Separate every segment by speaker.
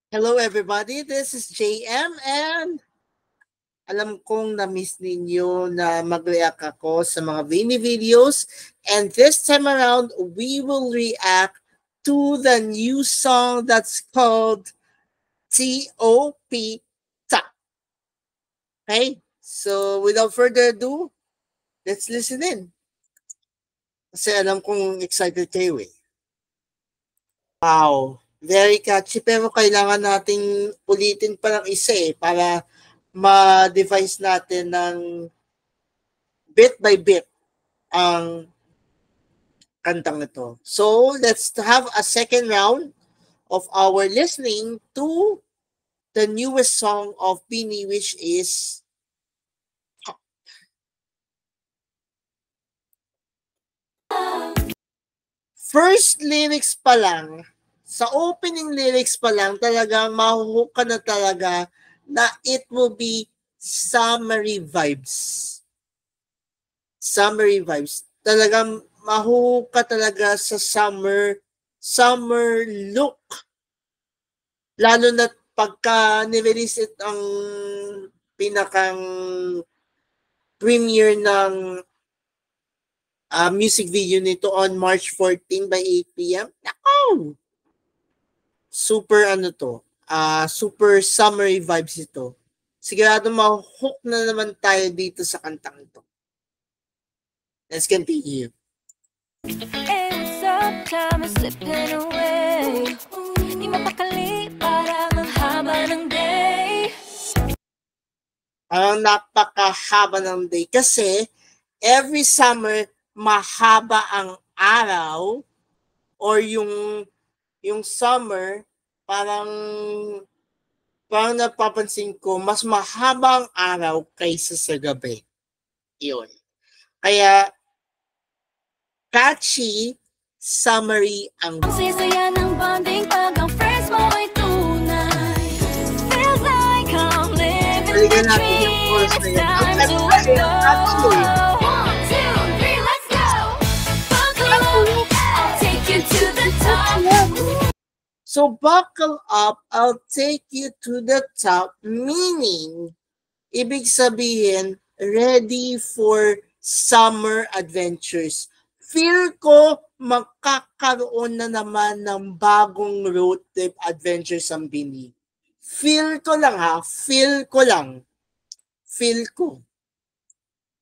Speaker 1: Hello everybody, this is JM and alam kong na-miss ninyo na mag-react ako sa mga Vini videos, and this time around we will react to the new song that's called T.O.P. Ta. Okay, so without further ado, let's listen in. Kasi alam kong excited kayo eh. Wow, very catchy, pero kailangan nating ulitin pa ng isa eh para ma-devise natin ng bit by bit ang kantang ito. So, let's have a second round of our listening to the newest song of Bini, which is first lyrics pa lang, sa opening lyrics pa lang, talagang mahuhook ka na talaga na it will be summery vibes. Summery vibes. Talagang mahuhook ka talaga sa summer look. Lalo na pagka nirelease it ang pinakang premiere ng music video nito on March 14 by 8 p.m. Nako! Super super summery vibes ito. Sigurado ma-hook na naman tayo dito sa kantang ito. Let's continue.
Speaker 2: It's up, time is slipping away. Di mapakali, parang ang haba ng day.
Speaker 1: Ang napakahaba ng day kasi every summer mahaba ang araw, or yung summer parang napapansin ko mas mahaba ang araw kaysa sa gabi. Yun. Kaya catchy, summery ang
Speaker 2: saya ng bonding pag ang friends mo ay tunay. Feels like I'm living the dream. It's time to go. 1, 2, 3, let's go. Buckle up, I'll take you to the top.
Speaker 1: So buckle up, I'll take you to the top, meaning, ibig sabihin, ready for summer adventures. Feel ko magkakaroon na naman ng bagong road trip adventures ang Bini. Feel ko lang ha, feel ko.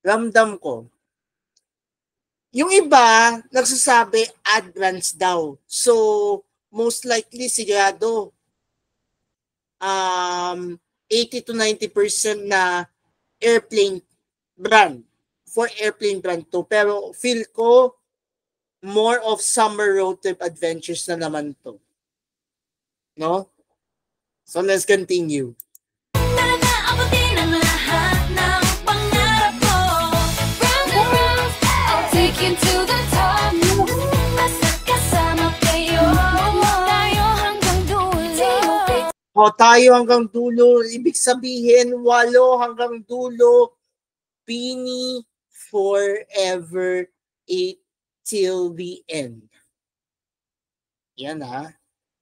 Speaker 1: Ramdam ko. Yung iba, nagsasabi advance daw. So, most likely sigurado 80 to 90% na airplane brand. For airplane brand to. Pero feel ko more of summer road trip adventures na naman to. No? So let's continue.
Speaker 2: Talaga abutin ang lahat ng pangarap ko. Round and round, I'll take you to the top. Basta kasama kayo, tayo hanggang dulo.
Speaker 1: O tayo hanggang dulo, ibig sabihin 8 hanggang dulo, Bini forever 8 till the end. Yan ha.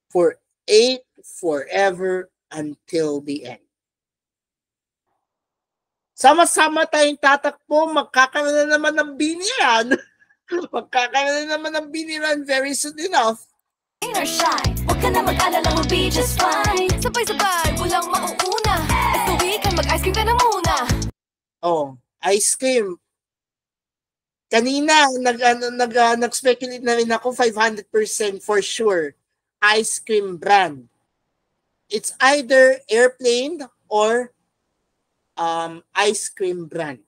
Speaker 1: For 8 forever until the end. Sama-sama tayong tatakbo, magkakaroon na naman ng Bini yan. Magkakaroon na naman ng Bini yan very soon enough.
Speaker 2: Or shy, huwag ka na mag-alala, we'll be just fine. Sabay-sabay, walang mauuna. At uwi ka, mag-ice cream ka na muna.
Speaker 1: Oh, ice cream. Kanina, nag-speculate na rin ako 500% for sure. Ice cream brand. It's either airplane or ice cream brand.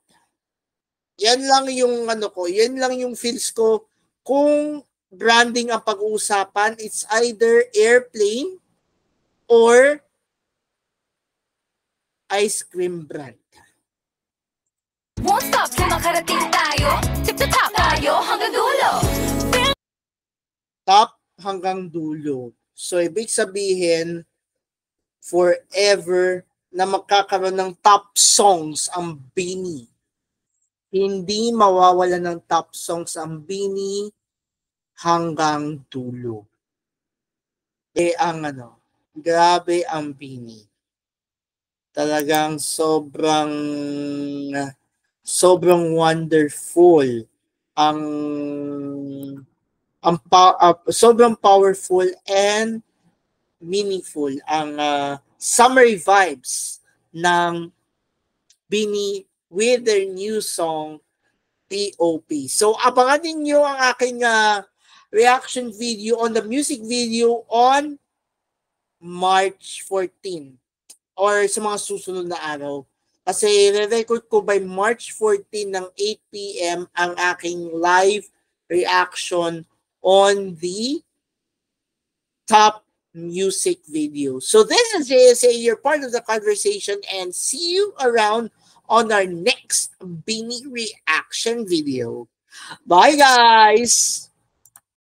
Speaker 1: Yan lang yung yan lang yung feels ko. Kung branding ang pag-uusapan, it's either airplane or ice cream brand.
Speaker 2: Won't stop till makarating tayo. Tip to top tayo hanggang dulo.
Speaker 1: Top hanggang dulo. So, ibig sabihin, forever na magkakaroon ng top songs ang Bini. Hindi mawawala ng top songs ang Bini hanggang dulo. Ang Grabe ang Bini. Talagang sobrang wonderful ang sobrang powerful and meaningful ang summery vibes ng Bini with their new song P.O.P. So abangan ninyo ang aking reaction video on the music video on March 14 or sa mga susunod na araw. Kasi re-record ko by March 14 ng 8 p.m. ang aking live reaction on the top music video. So this is JSA, you're part of the conversation, and see you around on our next Bini reaction video. Bye guys!